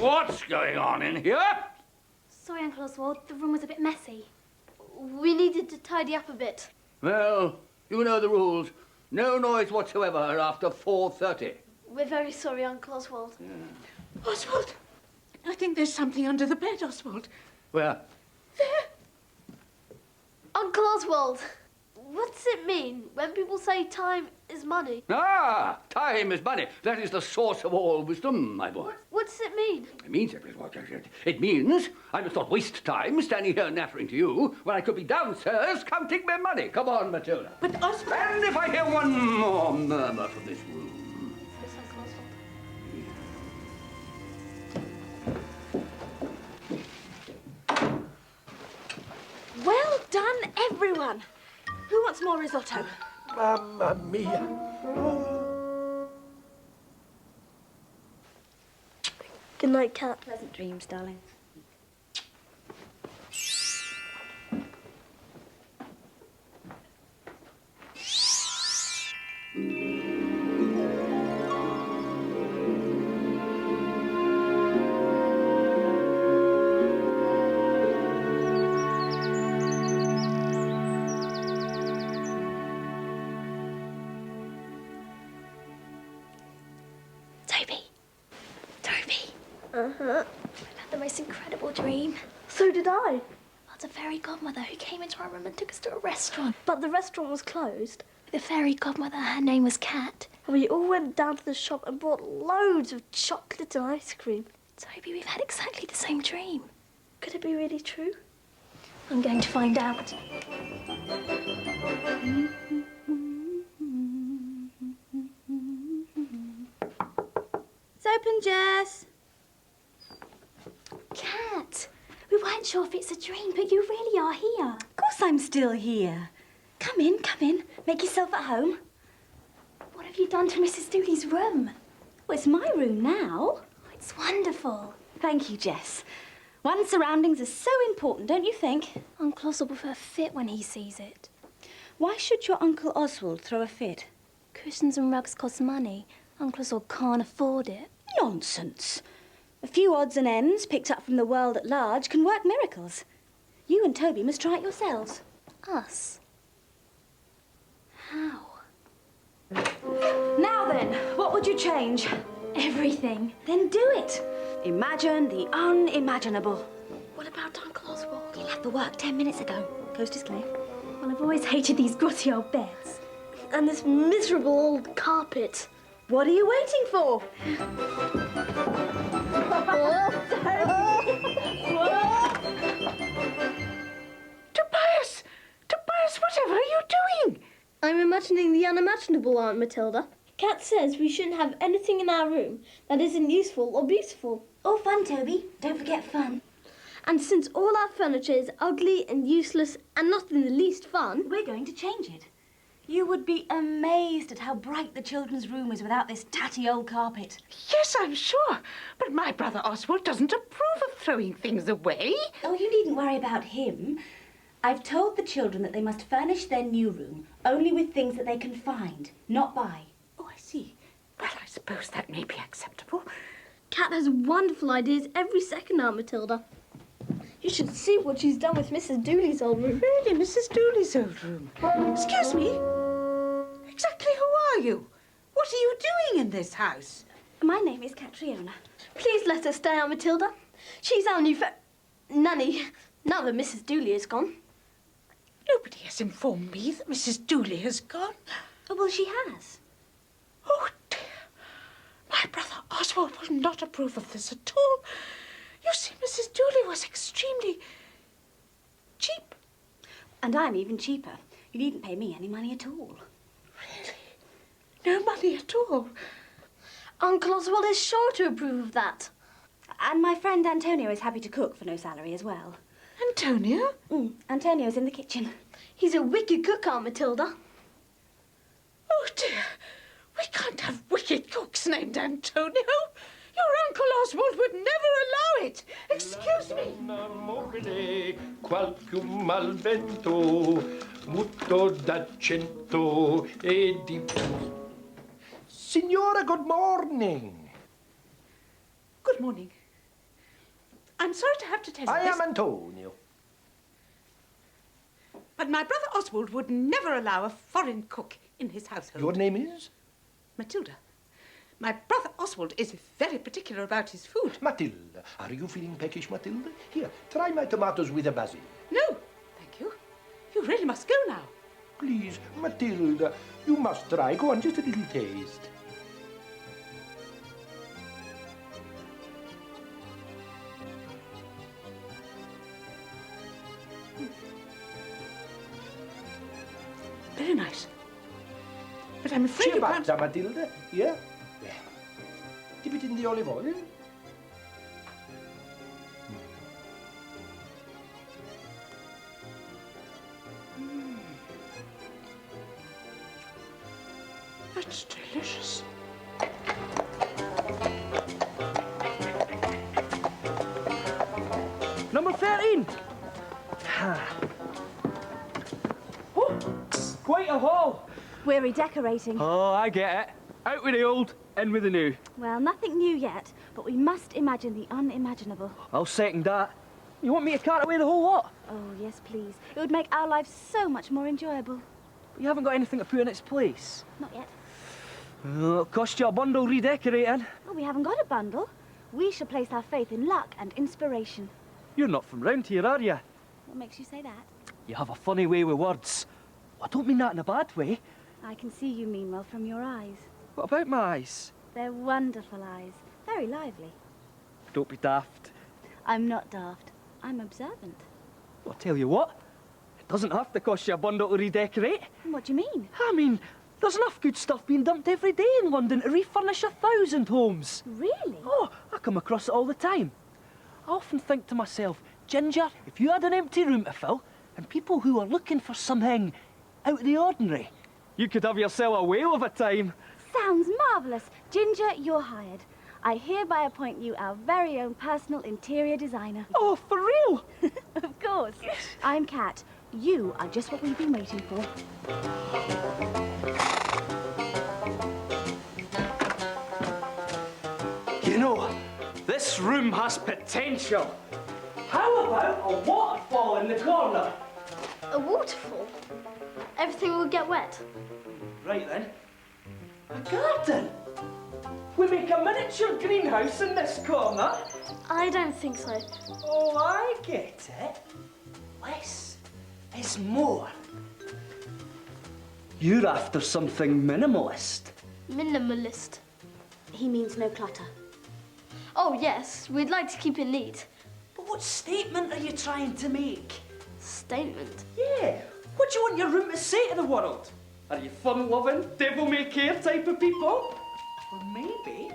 What's going on in here? Sorry, Uncle Oswald. The room was a bit messy. We needed to tidy up a bit. Well, you know the rules. No noise whatsoever after 4:30. We're very sorry, Uncle Oswald. Yeah. Oswald, I think there's something under the bed, Oswald. Where? There. Uncle Oswald, what's it mean when people say time is money? Ah, time is money. That is the source of all wisdom, my boy. What's it mean? It means I must not waste time standing here nattering to you when I could be downstairs counting my money. Come on, Matilda. But Oswald... And if I hear one more murmur from this room... Yes, Uncle Oswald. Well done, everyone. Who wants more risotto? Mamma mia. Good night, Cat. Pleasant dreams, darling. I've had the most incredible dream. So did I. About a fairy godmother who came into our room and took us to a restaurant. But the restaurant was closed. The fairy godmother, her name was Cat. And we all went down to the shop and bought loads of chocolate and ice cream. Toby, we've had exactly the same dream. Could it be really true? I'm going to find out. It's open, Jess. Cat, we weren't sure if it's a dream, but you really are here. Of course I'm still here. Come in, come in. Make yourself at home. What have you done to Mrs. Dooley's room? Well, it's my room now. Oh, it's wonderful. Thank you, Jess. One's surroundings are so important, don't you think? Uncle Oswald will throw a fit when he sees it. Why should your Uncle Oswald throw a fit? Cushions and rugs cost money. Uncle Oswald can't afford it. Nonsense. A few odds and ends picked up from the world at large can work miracles. You and Toby must try it yourselves. Us? How? Now then, what would you change? Everything. Then do it. Imagine the unimaginable. What about Uncle Oswald? He left the work 10 minutes ago. Coast is clear. Well, I've always hated these grotty old beds. And this miserable old carpet. What are you waiting for? Tobias! Tobias, whatever are you doing? I'm imagining the unimaginable, Aunt Matilda. Cat says we shouldn't have anything in our room that isn't useful or beautiful. All fun, Toby. Don't forget fun. And since all our furniture is ugly and useless and not in the least fun, We're going to change it. You would be amazed at how bright the children's room is without this tatty old carpet. Yes, I'm sure. But my brother Oswald doesn't approve of throwing things away. Oh, you needn't worry about him. I've told the children that they must furnish their new room only with things that they can find, not buy. Oh, I see. Well, I suppose that may be acceptable. Cat has wonderful ideas every second, Aunt Matilda. You should see what she's done with Mrs. Dooley's old room. Really, Mrs. Dooley's old room? Excuse me? Exactly who are you? What are you doing in this house? My name is Catriona. Please let her stay, Aunt Matilda. She's our new nanny, now that Mrs. Dooley is gone. Nobody has informed me that Mrs. Dooley has gone. Oh, well, she has. Oh, dear. My brother Oswald will not approve of this at all. You see, Mrs. Dooley was extremely cheap. And I'm even cheaper. You needn't pay me any money at all. Really? No money at all? Uncle Oswald is sure to approve of that. And my friend Antonio is happy to cook for no salary as well. Antonio? Antonio's in the kitchen. He's a wicked cook, Aunt Matilda. Oh, dear. We can't have wicked cooks named Antonio. Your Uncle Oswald would never allow it. Excuse me. Qualcun malvento, muto d'accento e di... Signora, good morning. Good morning. I'm sorry to have to tell you I this, am Antonio. but my brother Oswald would never allow a foreign cook in his household. Your name is? Matilda. My brother Oswald is very particular about his food. Matilda. Are you feeling peckish, Matilda? Here, try my tomatoes with a basil. No, thank you. You really must go now. Please, Matilda, you must try. Go on, just a little taste. Very nice. But I'm afraid you can't... Ciabatta, Matilda. Here. There. Dip it in the olive oil. That's delicious. Number 13. Oh, quite a haul. We're redecorating. Oh, I get it. Out with the old, in with the new. Well, nothing new yet, but we must imagine the unimaginable. I'll second that. You want me to cart away the whole lot? Oh, yes, please. It would make our lives so much more enjoyable. But you haven't got anything to put in its place. Not yet. Oh, it'll cost you a bundle redecorating. Well, we haven't got a bundle. We shall place our faith in luck and inspiration. You're not from round here, are you? What makes you say that? You have a funny way with words. I don't mean that in a bad way. I can see you mean well from your eyes. What about my eyes? They're wonderful eyes. Very lively. Don't be daft. I'm not daft. I'm observant. I'll tell you what. It doesn't have to cost you a bundle to redecorate. What do you mean? I mean, there's enough good stuff being dumped every day in London to refurnish 1,000 homes. Really? Oh, I come across it all the time. I often think to myself, Ginger, if you had an empty room to fill, and people who are looking for something out of the ordinary, you could have yourself a whale of a time. Sounds marvellous. Ginger, you're hired. I hereby appoint you our very own personal interior designer. Oh, for real? Of course. I'm Kat. You are just what we've been waiting for. You know, this room has potential. How about a waterfall in the corner? A waterfall? Everything will get wet. Right then. A garden. We make a miniature greenhouse in this corner. I don't think so. Oh, I get it. Less is more. You're after something minimalist. Minimalist. He means no clutter. Oh, yes. We'd like to keep it neat. But what statement are you trying to make? Statement. Yeah. What do you want your room to say to the world? Are you fun-loving, devil-may-care type of people? Or maybe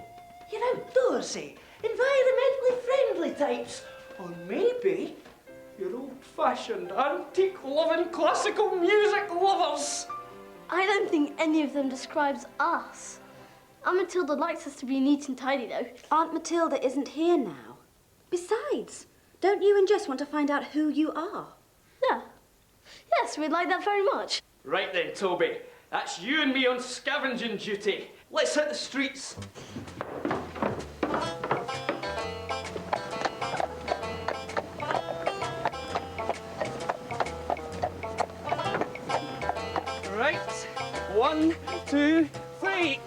you're outdoorsy, environmentally friendly types. Or maybe you're old-fashioned, antique-loving, classical music lovers. I don't think any of them describes us. Aunt Matilda likes us to be neat and tidy, though. Aunt Matilda isn't here now. Besides, don't you and Jess want to find out who you are? Yeah. Yes, we'd like that very much. Right then, Toby. That's you and me on scavenging duty. Let's hit the streets. Right. 1, 2, 3.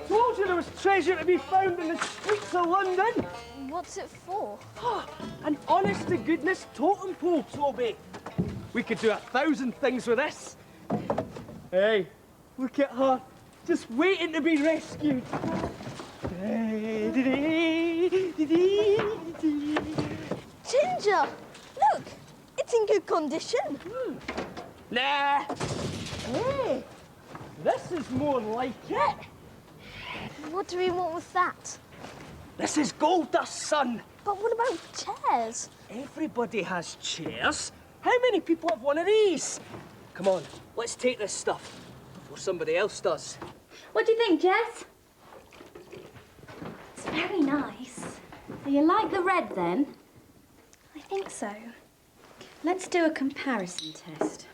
Told you there was treasure to be found in the streets of London. What's it for? An honest-to-goodness totem pole, Toby. We could do 1,000 things with this. Hey, look at her, just waiting to be rescued. Ginger! Look! It's in good condition. Nah. Hey, this is more like it. What do we want with that? This is gold dust, son. But what about chairs? Everybody has chairs. How many people have one of these? Come on, let's take this stuff before somebody else does. What do you think, Jess? It's very nice. Do you like the red, then? I think so. Let's do a comparison test.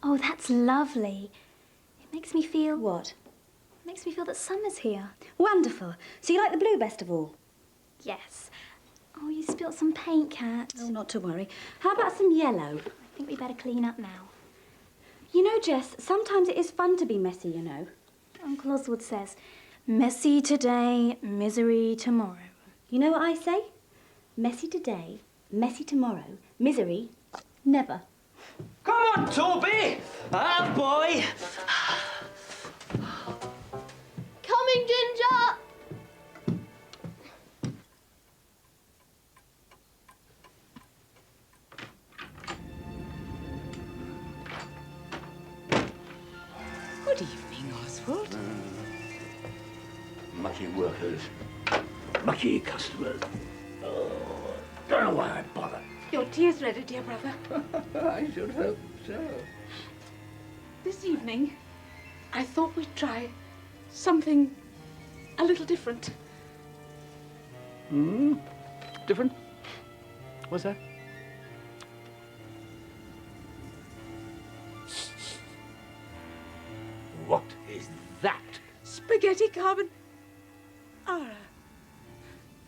Oh, that's lovely. It makes me feel... What? Makes me feel that summer's here. Wonderful. So you like the blue best of all? Yes. Oh, you spilt some paint, Kat. Oh, not to worry. How about some yellow? I think we better clean up now. You know, Jess, sometimes it is fun to be messy, you know. Uncle Oswald says, messy today, misery tomorrow. You know what I say? Messy today, messy tomorrow, misery never. Come on, Toby! Ah, boy! Coming, Ginger! Good evening, Oswald. Mucky workers. Mucky customers. Oh, don't know why I bother. Your tea's ready, dear brother. I should hope so. This evening, I thought we'd try something a little different. Different? What's that? What is that? Spaghetti carbon.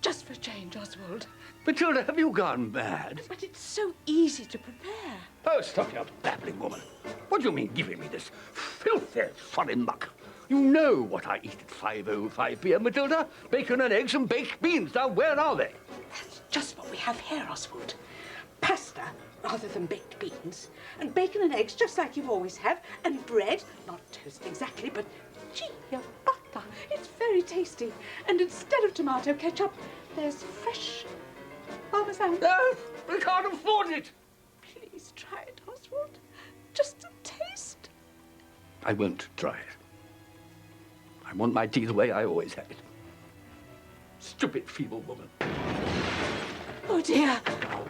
Just for change, Oswald. Matilda, have you gone mad? But it's so easy to prepare. Oh, stop your babbling, woman. What do you mean giving me this filthy foreign muck? You know what I eat at 5:05 p.m., Matilda. Bacon and eggs and baked beans. Now, where are they? That's just what we have here, Oswald. Pasta rather than baked beans, and bacon and eggs just like you always have, and bread, not toast exactly, but ciabatta. It's very tasty. And instead of tomato ketchup, there's fresh parmesan. No, we can't afford it. Please try it, Oswald. Just a taste. I won't try it. I want my tea the way I always had it. Stupid, feeble woman. Oh, dear.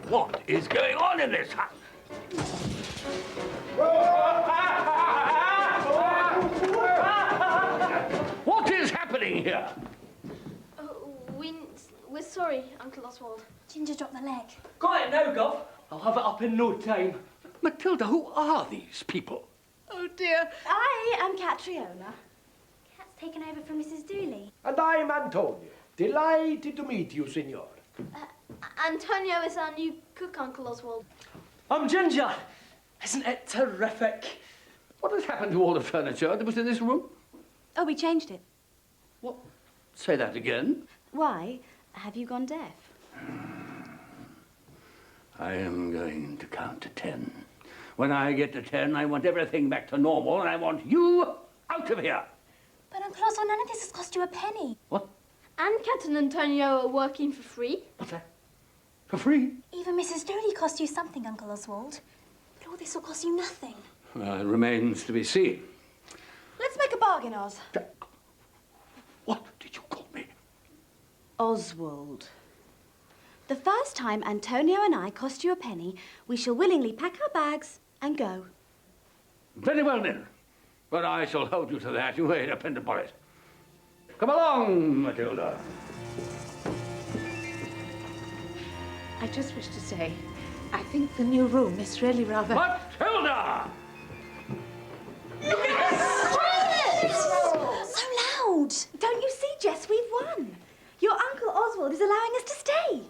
What is going on in this house? What is happening here? Oh, we're sorry, Uncle Oswald. Ginger dropped the leg. Got it now, Gov. I'll have it up in no time. Matilda, who are these people? Oh, dear. I am Catriona. Cat's taken over from Mrs. Dooley. And I'm Antonio. Delighted to meet you, senor. Antonio is our new cook, Uncle Oswald. I'm Ginger. Isn't it terrific? What has happened to all the furniture that was in this room? Oh, we changed it. What? Say that again. Why? Have you gone deaf? I am going to count to 10. When I get to 10, I want everything back to normal, and I want you out of here. But Uncle Oswald, none of this has cost you a penny. What? And Cat and Antonio are working for free. What's that? For free? Even Mrs. Dooley cost you something, Uncle Oswald. But all this will cost you nothing. It remains to be seen. Let's make a bargain, Oz. What did you call me? Oswald. The first time Antonio and I cost you a penny, we shall willingly pack our bags and go. Very well, then. But I shall hold you to that. You may depend upon it. Come along, Matilda. I just wish to say, I think the new room is really rather... Matilda! So loud! Don't you see, Jess, we've won. Your Uncle Oswald is allowing us to stay.